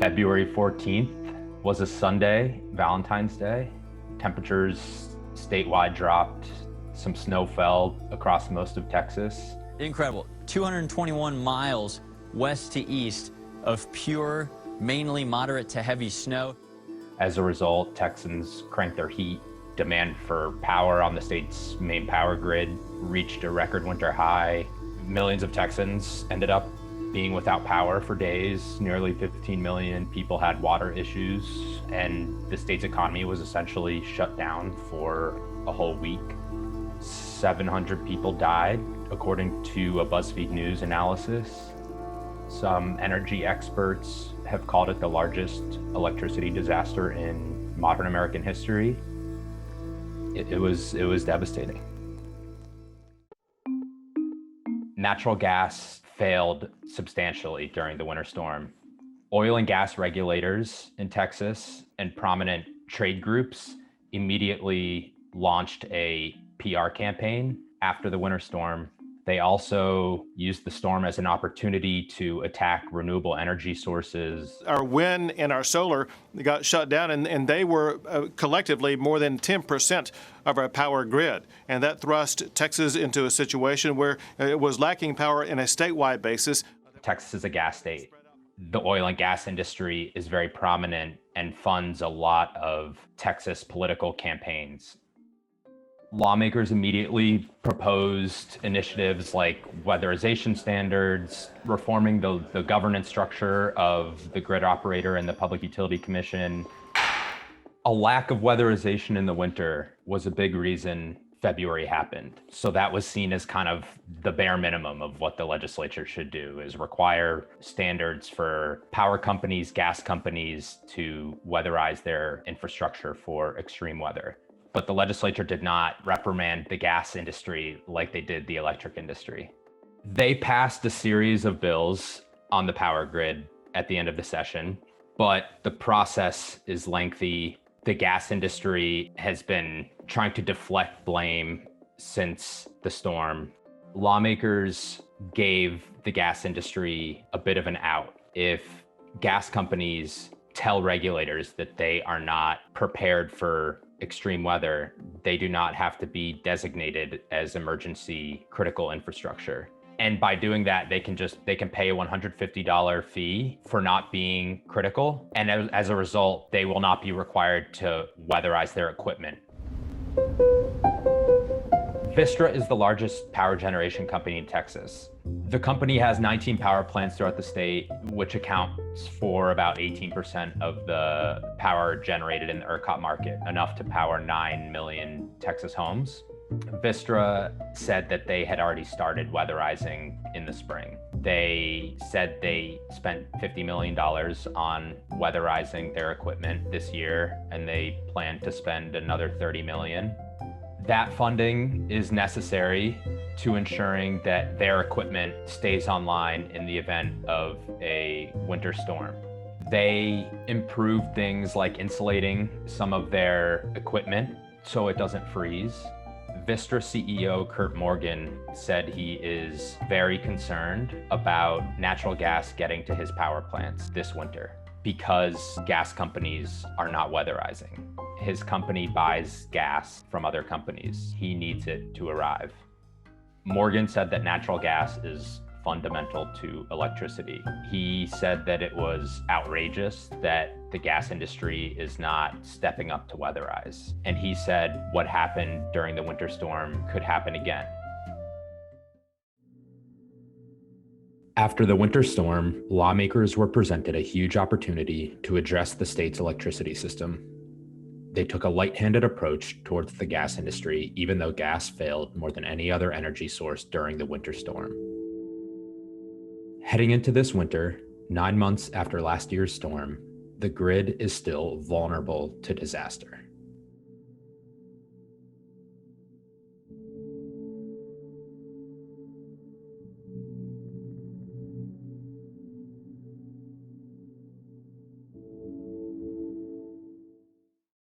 February 14th was a Sunday, Valentine's Day. Temperatures statewide dropped. Some snow fell across most of Texas. Incredible. 221 miles west to east of pure, mainly moderate to heavy snow. As a result, Texans cranked their heat. Demand for power on the state's main power grid reached a record winter high. Millions of Texans ended up being without power for days. Nearly 15 million people had water issues, and the state's economy was essentially shut down for a whole week. 700 people died, according to a BuzzFeed News analysis. Some energy experts have called it the largest electricity disaster in modern American history. It was devastating. Natural gas failed substantially during the winter storm. Oil and gas regulators in Texas and prominent trade groups immediately launched a PR campaign after the winter storm. They also used the storm as an opportunity to attack renewable energy sources. Our wind and our solar got shut down, and they were collectively more than 10% of our power grid. And that thrust Texas into a situation where it was lacking power in a statewide basis. Texas is a gas state. The oil and gas industry is very prominent and funds a lot of Texas political campaigns. Lawmakers immediately proposed initiatives like weatherization standards, reforming the governance structure of the grid operator and the Public Utility Commission. A lack of weatherization in the winter was a big reason February happened. So that was seen as kind of the bare minimum of what the legislature should do, is require standards for power companies, gas companies to weatherize their infrastructure for extreme weather. But the legislature did not reprimand the gas industry like they did the electric industry. They passed a series of bills on the power grid at the end of the session, but the process is lengthy. The gas industry has been trying to deflect blame since the storm. Lawmakers gave the gas industry a bit of an out. If gas companies tell regulators that they are not prepared for extreme weather, they do not have to be designated as emergency critical infrastructure. And by doing that, they can pay a $150 fee for not being critical. And as a result, they will not be required to weatherize their equipment. Vistra is the largest power generation company in Texas. The company has 19 power plants throughout the state, which accounts for about 18% of the power generated in the ERCOT market, enough to power 9 million Texas homes. Vistra said that they had already started weatherizing in the spring. They said they spent $50 million on weatherizing their equipment this year, and they plan to spend another $30 million. That funding is necessary to ensuring that their equipment stays online in the event of a winter storm. They improved things like insulating some of their equipment so it doesn't freeze. Vistra CEO Curt Morgan said he is very concerned about natural gas getting to his power plants this winter because gas companies are not weatherizing. His company buys gas from other companies. He needs it to arrive. Morgan said that natural gas is fundamental to electricity. He said that it was outrageous that the gas industry is not stepping up to weatherize. And he said what happened during the winter storm could happen again. After the winter storm, lawmakers were presented a huge opportunity to address the state's electricity system. They took a light-handed approach towards the gas industry, even though gas failed more than any other energy source during the winter storm. Heading into this winter, 9 months after last year's storm, the grid is still vulnerable to disaster.